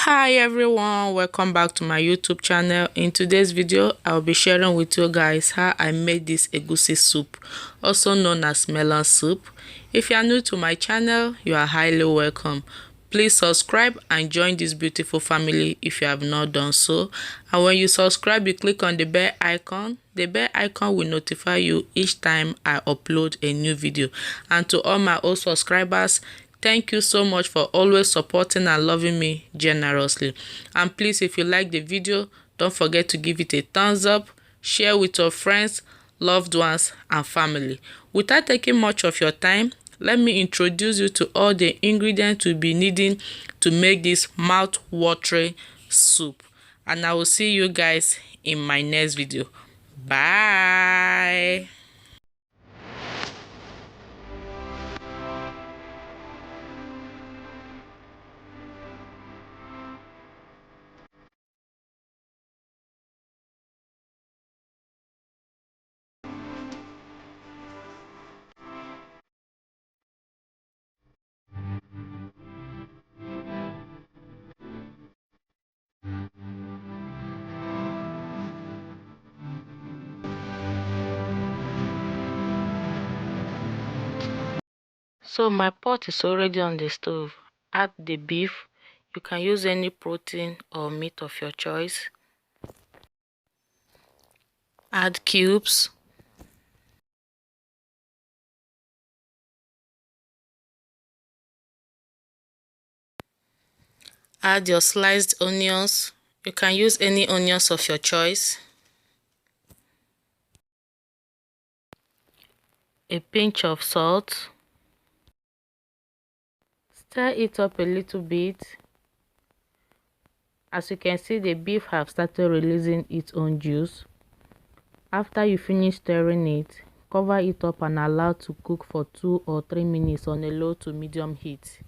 Hi everyone, welcome back to my YouTube channel. In today's video I'll be sharing with you guys how I made this egusi soup, also known as melon soup. If you are new to my channel, you are highly welcome. Please subscribe and join this beautiful family if you have not done so. And when you subscribe, you click on the bell icon. The bell icon will notify you each time I upload a new video. And to all my old subscribers, thank you so much for always supporting and loving me generously. And please, if you like the video, don't forget to give it a thumbs up, share with your friends, loved ones and family. Without taking much of your time, let me introduce you to all the ingredients you'll be needing to make this mouth-watering soup. And I will see you guys in my next video. Bye. So my pot is already on the stove. Add the beef. You can use any protein or meat of your choice. Add cubes. Add your sliced onions. You can use any onions of your choice. A pinch of salt. Stir it up a little bit. As you can see, the beef have started releasing its own juice. After you finish stirring it, cover it up and allow to cook for 2 or 3 minutes on a low to medium heat.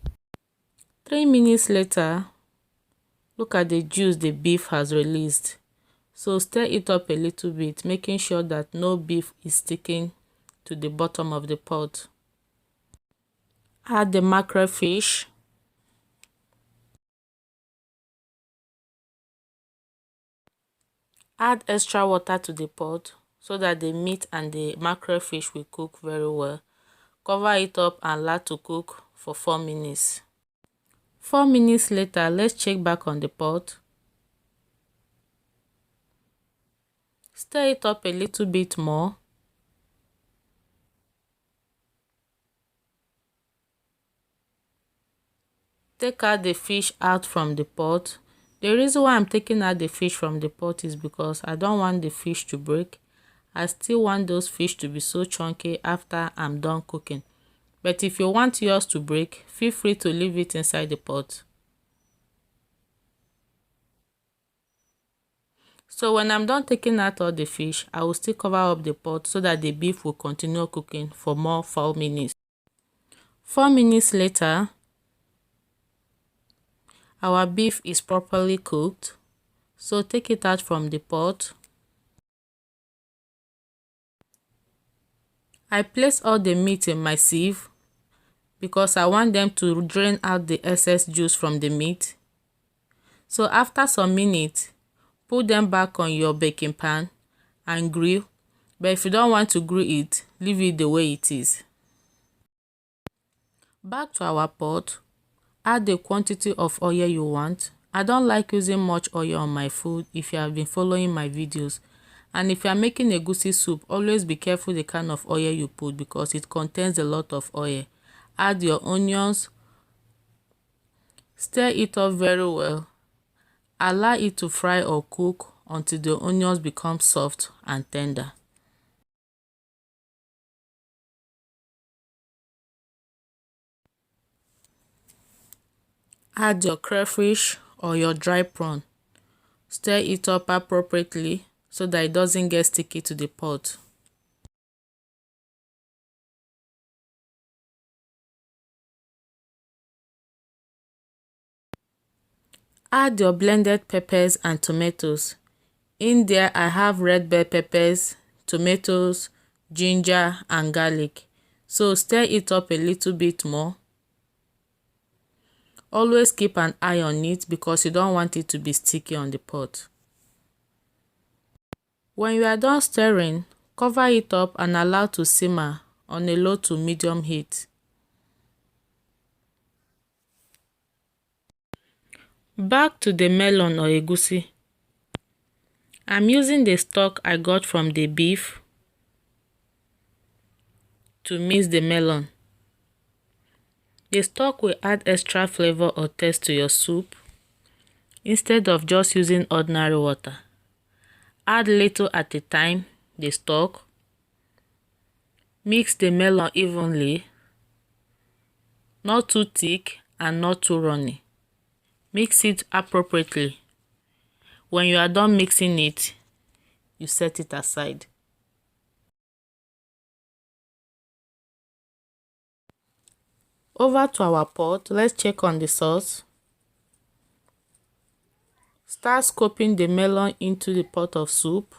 3 minutes later, look at the juice the beef has released. So stir it up a little bit, making sure that no beef is sticking to the bottom of the pot. Add the mackerel fish. Add extra water to the pot so that the meat and the mackerel fish will cook very well. Cover it up and allow to cook for 4 minutes. 4 minutes later, let's check back on the pot. Stir it up a little bit more. Take out the fish out from the pot. The reason why I'm taking out the fish from the pot is because I don't want the fish to break. I still want those fish to be so chunky after I'm done cooking. But if you want yours to break, feel free to leave it inside the pot. So when I'm done taking out all the fish, I will still cover up the pot so that the beef will continue cooking for more 4 minutes. 4 minutes later, our beef is properly cooked. So take it out from the pot. I place all the meat in my sieve because I want them to drain out the excess juice from the meat. So after some minutes, put them back on your baking pan and grill. But if you don't want to grill it, leave it the way it is. Back to our pot, add the quantity of oil you want. I don't like using much oil on my food if you have been following my videos. And if you are making egusi soup, always be careful the kind of oil you put because it contains a lot of oil. Add your onions. Stir it up very well. Allow it to fry or cook until the onions become soft and tender. Add your crayfish or your dry prawn. Stir it up appropriately so that it doesn't get sticky to the pot. Add your blended peppers and tomatoes. In there I have red bell peppers, tomatoes, ginger and garlic. So stir it up a little bit more. Always keep an eye on it because you don't want it to be sticky on the pot. When you are done stirring, cover it up and allow to simmer on a low to medium heat. Back to the melon or egusi. I'm using the stock I got from the beef to mix the melon. The stock will add extra flavor or taste to your soup instead of just using ordinary water. Add little at a time the stock. Mix the melon evenly, not too thick and not too runny. Mix it appropriately. When you are done mixing it, you set it aside. Over to our pot, let's check on the sauce. Start scooping the melon into the pot of soup.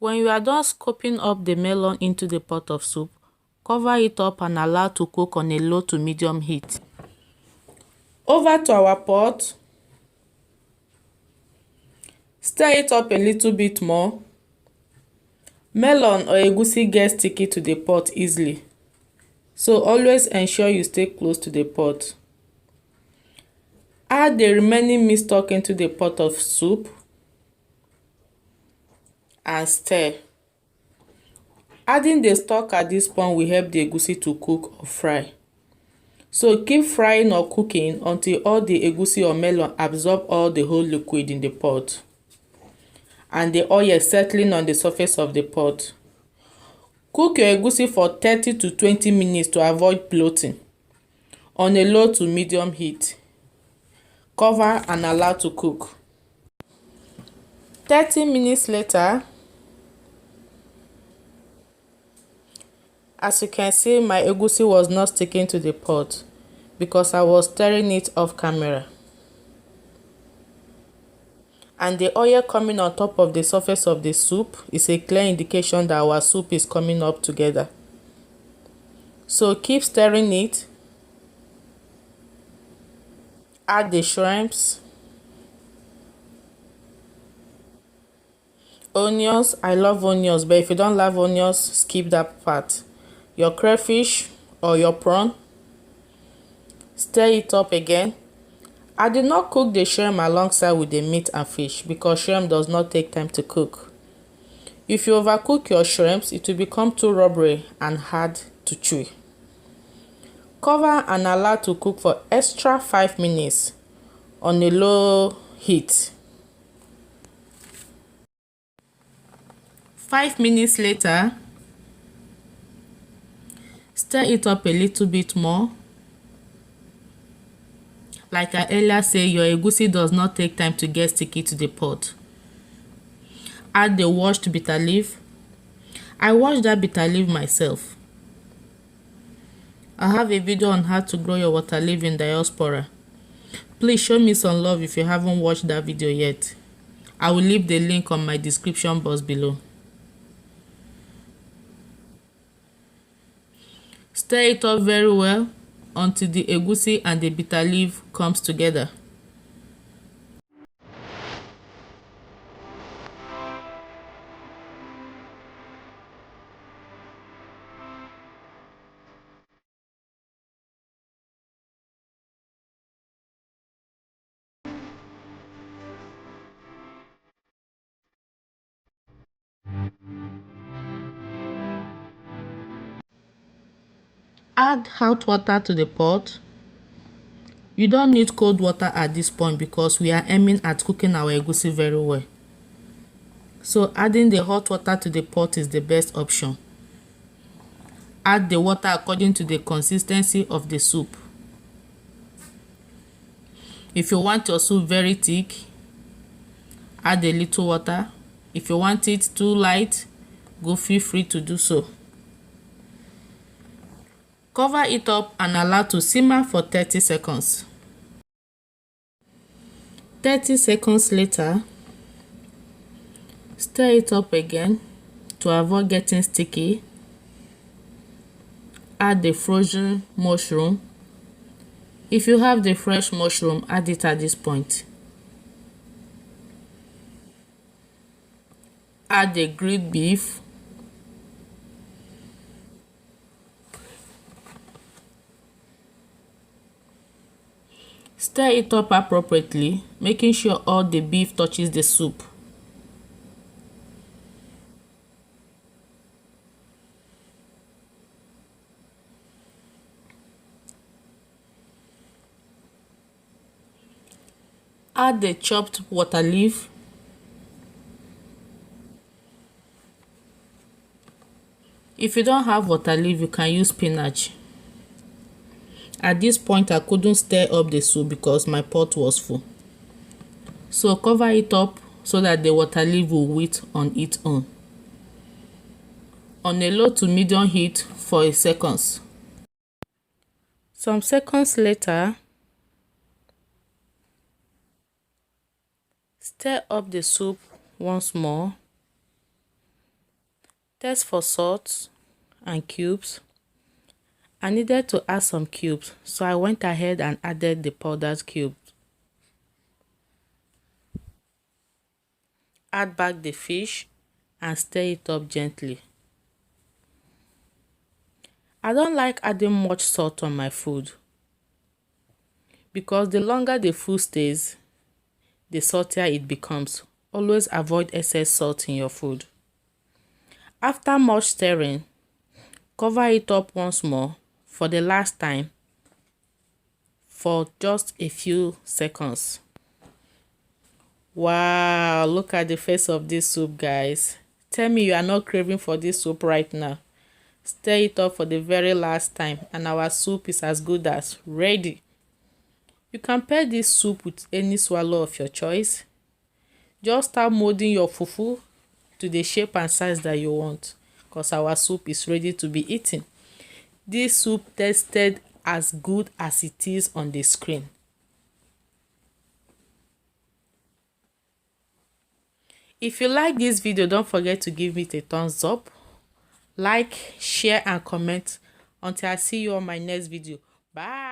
When you are done scooping up the melon into the pot of soup, cover it up and allow to cook on a low to medium heat. Over to our pot. Stir it up a little bit more. Melon or egusi gets sticky to the pot easily, so always ensure you stay close to the pot. Add the remaining meat stock into the pot of soup and stir. Adding the stock at this point will help the egusi to cook or fry. So keep frying or cooking until all the egusi or melon absorb all the whole liquid in the pot and the oil settling on the surface of the pot. Cook your egusi for 30 to 20 minutes to avoid bloating on a low to medium heat. Cover and allow to cook. 30 minutes later, as you can see, my egusi was not sticking to the pot because I was stirring it off camera. And the oil coming on top of the surface of the soup is a clear indication that our soup is coming up together. So keep stirring it. Add the shrimps, onions. I love onions, but if you don't love onions, skip that part. Your crayfish or your prawn. Stir it up again. I did not cook the shrimp alongside with the meat and fish because shrimp does not take time to cook. If you overcook your shrimps, it will become too rubbery and hard to chew. Cover and allow to cook for extra 5 minutes on a low heat. 5 minutes later, stir it up a little bit more. Like I earlier said, your egusi does not take time to get sticky to the pot. Add the washed bitter leaf. I washed that bitter leaf myself. I have a video on how to grow your water leaf in diaspora. Please show me some love if you haven't watched that video yet. I will leave the link on my description box below. Stir it up very well until the egusi and the bitter leaf comes together. Add hot water to the pot. You don't need cold water at this point because we are aiming at cooking our egusi very well. So adding the hot water to the pot is the best option. Add the water according to the consistency of the soup. If you want your soup very thick, add a little water. If you want it too light, feel free to do so. Cover it up and allow to simmer for 30 seconds. 30 seconds later, Stir it up again to avoid getting sticky. Add the frozen mushroom. If you have the fresh mushroom, add it at this point. Add the grilled beef. Stir it up appropriately, making sure all the beef touches the soup. Add the chopped water leaf. If you don't have water leaf, you can use spinach. At this point, I couldn't stir up the soup because my pot was full. So cover it up so that the water leaf will wait on its own. On a low to medium heat for a seconds. Some seconds later, stir up the soup once more. Test for salt and cubes. I needed to add some cubes, so I went ahead and added the powdered cubes. Add back the fish and stir it up gently. I don't like adding much salt on my food because the longer the food stays, the saltier it becomes. Always avoid excess salt in your food. After much stirring, cover it up once more for the last time for just a few seconds. Wow, look at the face of this soup, guys. Tell me you are not craving for this soup right now. Stir it up for the very last time and our soup is as good as ready. You can pair this soup with any swallow of your choice. Just start molding your fufu to the shape and size that you want because our soup is ready to be eaten. This soup tasted as good as it is on the screen. If you like this video, don't forget to give it a thumbs up, like, share and comment. Until I see you on my next video. Bye.